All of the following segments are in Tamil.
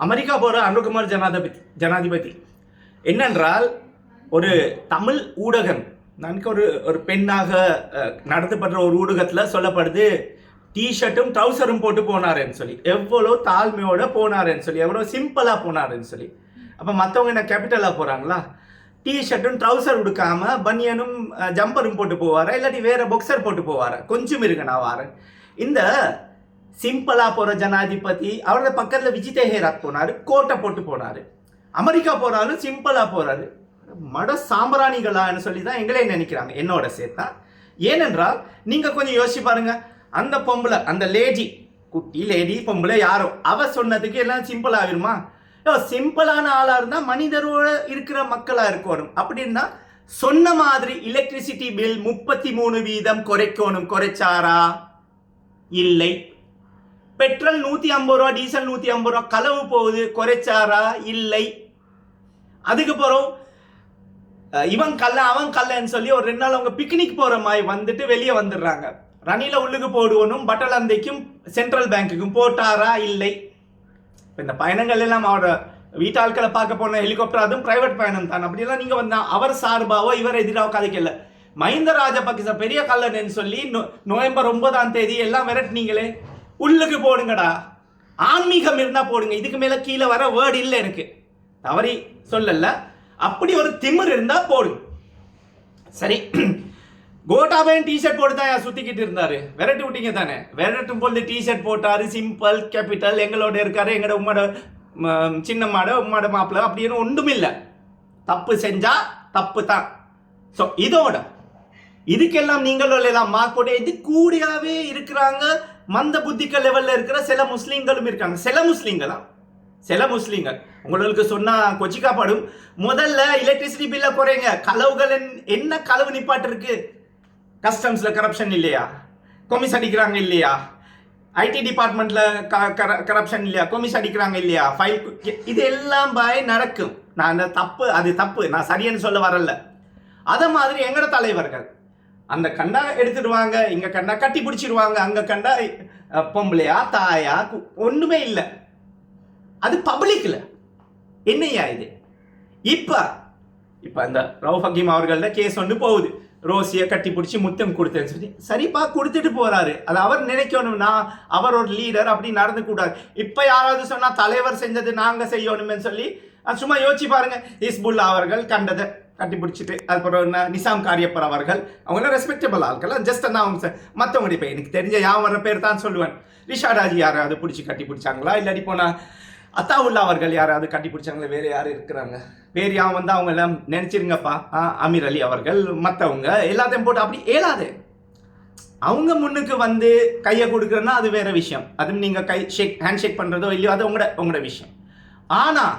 அமெரிக்கா போகிற அனுகுமார் ஜனாதிபதி என்னென்றால் ஒரு தமிழ் ஊடகம் நன்கு ஒரு பெண்ணாக நடத்தப்படுற ஒரு ஊடகத்தில் சொல்லப்படுது டிஷர்ட்டும் ட்ரௌசரும் போட்டு போனாருன்னு சொல்லி, எவ்வளோ தாழ்மையோடு போனாருன்னு சொல்லி, எவ்வளோ சிம்பிளாக போனாருன்னு சொல்லி. அப்போ மற்றவங்க என்ன கேபிட்டலாக போகிறாங்களா? டிஷர்ட்டும் ட்ரௌசர் உடுக்காம பனியனும் ஜம்பரும் போட்டு போவாரா, இல்லாட்டி வேறு பாக்ஸர் போட்டு போவாரா? கொஞ்சம் இருக்கு நான் வாரேன். இந்த சிம்பிளாக போகிற ஜனாதிபதி அவரோட பக்கத்தில் விஜித் ஹேராத் போனார், கோட்டை போட்டு போனார். அமெரிக்கா போகிறாலும் சிம்பிளாக போகிறாரு. மட சாம்பிராணிகளான்னு சொல்லி தான் எங்களே நினைக்கிறாங்க, என்னோட சேர்த்தா. ஏனென்றால் நீங்கள் கொஞ்சம் யோசிச்சு பாருங்க, அந்த பொம்பளை, அந்த லேடி, குட்டி லேடி பொம்பளை யாரோ, அவ சொன்னதுக்கு எல்லாம் சிம்பிள் ஆகிருமா? சிம்பிளான ஆளாக இருந்தால் மனிதரோட இருக்கிற மக்களாக இருக்கணும். அப்படின்னா சொன்ன மாதிரி எலக்ட்ரிசிட்டி பில் 33% குறைக்கணும். குறைச்சாரா? இல்லை. பெட்ரோல் 150 ரூபா, டீசல் 150 ரூபா களவு போகுது, குறைச்சாரா? இல்லை. அதுக்கப்புறம் இவன் கல்ல அவன் கல்லன்னு சொல்லி ஒரு 2 நாள் அவங்க பிக்னிக் போகிற மாதிரி வந்துட்டு வெளியே வந்துடுறாங்க. ரணில உள்ளுக்கு போடுவனும் பட்டலந்தைக்கும் சென்ட்ரல் பேங்க்குக்கும் போட்டாரா? இல்லை. இந்த பயணங்கள் எல்லாம் அவரோட வீட்டாட்களை பார்க்க போன ஹெலிகாப்டர், அதுவும் பிரைவேட் பயணம் தான். அப்படிலாம் நீங்கள் வந்தா அவர் சார்பாவோ இவர் எதிராக கதைக்கல. மஹிந்த ராஜபக்ச பெரிய கல்லன்னு சொல்லி நவம்பர் 9 எல்லாம் விரட்டினீங்களே, உள்ளுக்கு போடுங்கடா. ஆன்மீகம் இருந்தால் போடுங்க, இதுக்கு மேலே கீழே வர வேர்டு இல்லை. எனக்கு தவறி சொல்லல, அப்படி ஒரு திமிர் இருந்தால் போடுங்க. சரி, கோட்டாபயன் டிஷர்ட் போட்டு தான் சுத்திக்கிட்டு இருந்தாரு, விரட்டி விட்டீங்க தானே. விரட்டும் போது டிஷர்ட் போட்டாரு, சிம்பிள் கேபிட்டல் எங்களோட இருக்காரு, எங்களோட உம்மோட சின்னம்மாட உம்மாட மாப்பிள்ள அப்படின்னு ஒன்றும் இல்லை. தப்பு செஞ்சா தப்பு தான். ஸோ இதோட இதுக்கெல்லாம் நீங்களும் எல்லாம் மார்க் போட்டு இது கூடியாவே இருக்கிறாங்க. மந்த புத்திக்க லெவல்ல இருக்கிற சில முஸ்லீம்களும் இருக்காங்க. சில முஸ்லீம்கள் உங்களுக்கு சொன்னா கொச்சிக்காப்படும். முதல்ல எலக்ட்ரிசிட்டி பில்ல குறைங்க. களவுகள் என்ன களவு நிப்பாட்டு இருக்கு? கஸ்டம்ஸ்ல கரப்ஷன் இல்லையா? கொமிஸ் அடிக்கிறாங்க இல்லையா? ஐடி டிபார்ட்மெண்ட்ல கரப்ஷன் இல்லையா? கொமிஸ் அடிக்கிறாங்க இல்லையா? ஃபைல் இது எல்லாம் பாய் நடக்கும். நான் அந்த தப்பு, அது தப்பு, நான் சரின்னு சொல்ல வரல. அத மாதிரி எங்கட தலைவர்கள் அந்த கண்டா எடுத்துடுவாங்க, இங்க கண்டா கட்டி பிடிச்சிடுவாங்க, அங்க கண்டா பொம்பளையா தாயா ஒண்ணுமே இல்லை. அது பப்ளிக்ல என்னையா இது? இப்ப அந்த ரவுஃப் ஹக்கீம் அவர்கள கேஸ் ஒன்று போகுது. ரோசியை கட்டி பிடிச்சி முத்தம் கொடுத்தேன்னு சொல்லி, சரிப்பா கொடுத்துட்டு போறாரு. அது அவர் நினைக்கணும்னா அவர் ஒரு லீடர், அப்படி நடந்து கூடாது. இப்ப யாராவது சொன்னா தலைவர் செஞ்சது நாங்க செய்யணும்னு சொல்லி சும்மா யோசிச்சு பாருங்க. ஹிஸ்புல்லா அவர்கள் கண்டதை கட்டி பிடிச்சிட்டு, அதுக்கப்புறம் நிசாம் காரியப்பர் அவர்கள், அவங்க ரெஸ்பெக்டபிள் ஆட்கள். ஜஸ்ட் அவங்க மற்றவங்க இப்போ எனக்கு தெரிஞ்ச யாவர பேர் தான் சொல்லுவேன். ரிஷாடாஜி யாராவது பிடிச்சி கட்டி பிடிச்சாங்களா? இல்லாட்டி போனா அத்தாவுல்லா அவர்கள் யாராவது கட்டி பிடிச்சாங்களா? வேறு யார் இருக்கிறாங்க? வேறு யாரும் வந்து அவங்க எல்லாம் நினைச்சிருங்கப்பா, அமீர் அலி அவர்கள், மற்றவங்க எல்லாத்தையும் போட்டு அப்படி ஏலாது. அவங்க முன்னுக்கு வந்து கையை கொடுக்குறேன்னா அது வேற விஷயம். அதுவும் நீங்கள் ஹேண்ட் ஷேக் பண்ணுறதோ இல்லையோ அது உங்களோட விஷயம். ஆனால்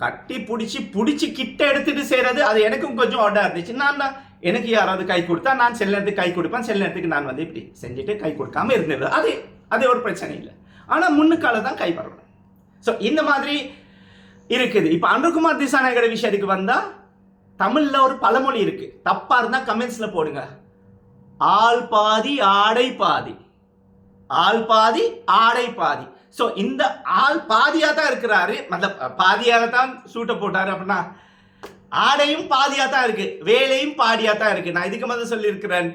கட்டி பிடிச்சி கிட்ட எடுத்துட்டு செய்கிறது அது எனக்கும் கொஞ்சம் ஆர்டர் இருந்துச்சு. நான் எனக்கு யாராவது கை கொடுத்தா நான் சில நேரத்துக்கு கை கொடுப்பேன், சில நேரத்துக்கு நான் வந்து இப்படி செஞ்சுட்டு கை கொடுக்காம இருந்தது. அது ஒரு பிரச்சனை இல்லை. ஆனால் முன்னுக்கால தான் கை வரணும். ஸோ இந்த மாதிரி இருக்குது. இப்போ அனுகுமார் திசாநாயகோட விஷயத்துக்கு வந்தால் தமிழில் ஒரு பழமொழி இருக்கு, தப்பா இருந்தால் கமெண்ட்ஸில் போடுங்க. ஆள் பாதி ஆடை பாதி, ஆள் பாதி ஆடை பாதி. ஸோ இந்த ஆள் பாதியாக தான் இருக்கிறாரு, மற்ற பாதியாக தான் சூட்டை போட்டாரு. அப்படின்னா ஆடையும் பாதியாக தான் இருக்கு, வேலையும் பாதியாக தான் இருக்கு. நான் இதுக்கு முதல்ல சொல்லியிருக்கிறேன்,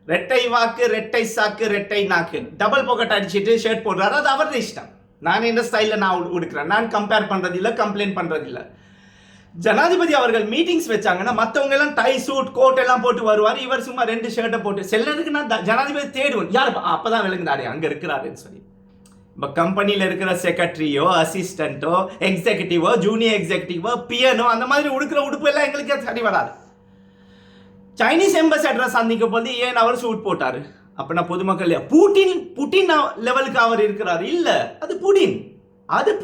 ரெட்டை வாக்கு, ரெட்டை சாக்கு, ரெட்டை நாக்கு, டபுள் பாக்கெட் அடிச்சுட்டு ஷர்ட் போடுறாரு, அது அவரது இஷ்டம். நான் இந்த ஸ்டைலில் நான் உடுக்கிறேன், நான் கம்பேர் பண்ணுறதில்லை, கம்ப்ளைண்ட் பண்ணுறதில்லை. ஜனாதிபதி அவர்கள் மீட்டிங்ஸ் வச்சாங்கன்னா மற்றவங்க எல்லாம் டை சூட் கோட் எல்லாம் போட்டு வருவார், இவர் சும்மா 2 ஷர்ட்டை போட்டு. செல்லதுக்கு நான் ஜனாதிபதி தேடுவேன், யார் அப்பதான் விளங்குனாரு அங்கே இருக்கிறாருன்னு சொல்லி. இப்போ கம்பெனியில் இருக்கிற செக்ரட்டரியோ, அசிஸ்டண்ட்டோ, எக்ஸிகூட்டிவோ, ஜூனியர் எக்ஸிகூட்டிவோ, பியனோ, அந்த மாதிரி உடுக்கிற உடுப்பு எல்லாம் எங்களுக்கு சரி வராது. சைனீஸ் எம்பசடரை சந்திக்க போது ஏன் அவர் சூட் போட்டாரு? அப்படின்னா பொதுமக்கள் புட்டின் லெவலுக்கு அவர் இருக்கிறார் இல்ல, அது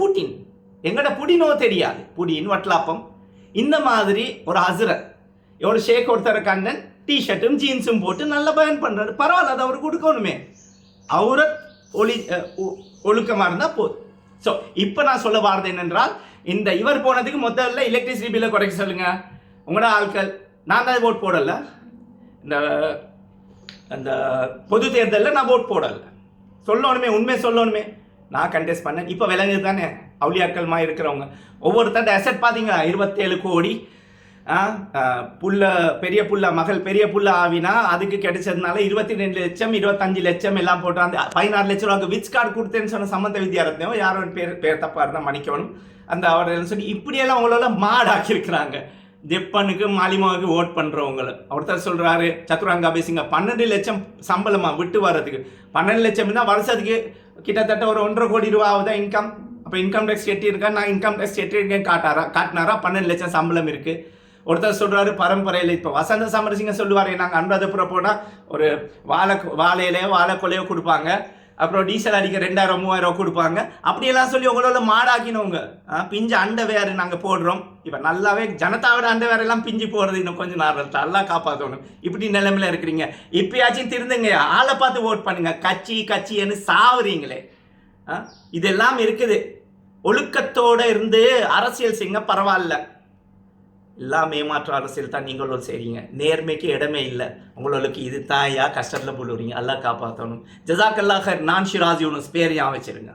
புடின் எங்கட புடினோ தெரியாது. புடின் வட்லாப்பம் இந்த மாதிரி ஒரு ஹசரத் ஒரு ஷேக் ஒருத்தர கண்ணன் டிஷர்ட்டும் ஜீன்ஸும் போட்டு நல்ல பயன் பண்றாரு, பரவாயில்ல, அது அவருக்கு கொடுக்கணுமே. அவரை ஒழுக்கமா இருந்தா போதும். ஸோ இப்போ நான் சொல்ல வாரது என்னென்றால், இந்த இவர் போனதுக்கு முதல்ல எலக்ட்ரிசிட்டி பில்லை குறைக்க சொல்லுங்க. உங்களோட ஆட்கள், நான் தான் ஓட் போடல, இந்த அந்த பொது தேர்தலில் நான் ஓட் போடலை, சொல்லணுமே, உண்மை சொல்லணுமே. நான் கண்டெஸ்ட் பண்ணேன், இப்போ விளங்குது தானே. அவுளியாக்கள்மா இருக்கிறவங்க ஒவ்வொருத்தர் அசெட் பார்த்தீங்களா 27 கோடி. புள்ள பெரிய புள்ள மகள் பெரிய புள்ள ஆவினா அதுக்கு கிடைச்சதுனால 22 லட்சம் 25 லட்சம் எல்லாம் போட்டு அந்த 16 லட்சம் ரூபாய்க்கு விச் கார்டு கொடுத்தேன்னு சொன்ன சம்மந்த வித்யாரத்னம் யாரோட பேர் தப்பாக இருந்தால் மன்னிக்கணும். அந்த அவர் சொல்லி இப்படியெல்லாம் அவங்களோட மாடாக்கியிருக்கிறாங்க. ஜெப்பனுக்கு மாலிமாவுக்கு ஓட் பண்ணுறவங்கள ஒருத்தர் சொல்கிறாரு சத்துராங்கா பேசிங்க 12 லட்சம் சம்பளமா விட்டு வர்றதுக்கு. 12 லட்சம் தான் வருஷத்துக்கு கிட்டத்தட்ட ஒரு 1.5 கோடி ரூபா ஆகுதான் இன்கம். அப்போ இன்கம் டேக்ஸ் கட்டியிருக்கேன், நான் இன்கம் டேக்ஸ் கட்டியிருக்கேன் காட்டினாரா 12 லட்சம் சம்பளம் இருக்குது. ஒருத்தர் சொல்கிறாரு பரம்பரையில் இப்போ வசந்த சமரசிங்க சொல்லுவார் நாங்கள் அனுராதபுரம் போனால் ஒரு வாழையிலையோ வாழைக்கொலையோ கொடுப்பாங்க, அப்புறம் டீசல் அடிக்க 2000-3000 கொடுப்பாங்க. அப்படியெல்லாம் சொல்லி உங்களோட மாடாக்கினவங்க. பிஞ்சு அண்டை வேறு நாங்கள் போடுறோம். இப்போ நல்லாவே ஜனதாவோட அண்டை வேறெல்லாம் பிஞ்சு போடுறது இன்னும் கொஞ்சம் நேரம் நல்லா காப்பாற்றணும். இப்படி நிலைமையில இருக்கிறீங்க. இப்பயாச்சும் திருந்துங்க, ஆளை பார்த்து ஓட் பண்ணுங்க. கட்சின்னு சாவுறீங்களே. இதெல்லாம் இருக்குது. ஒழுக்கத்தோடு இருந்து அரசியல் செய்யுங்க, பரவாயில்ல. எல்லாம் ஏமாற்ற அரசியல் தான் நீங்களும் செய்றீங்க. நேர்மைக்கு இடமே இல்லை. உங்களுக்கு இது தாயா கஷ்டத்தில் போடுறீங்க. அல்லாஹ் காப்பாற்றணும். ஜஸாக்கல்லாஹ். நான் ஷிராஸ் யூனுஸ் பேர் ஞாபகம் வச்சிருங்க.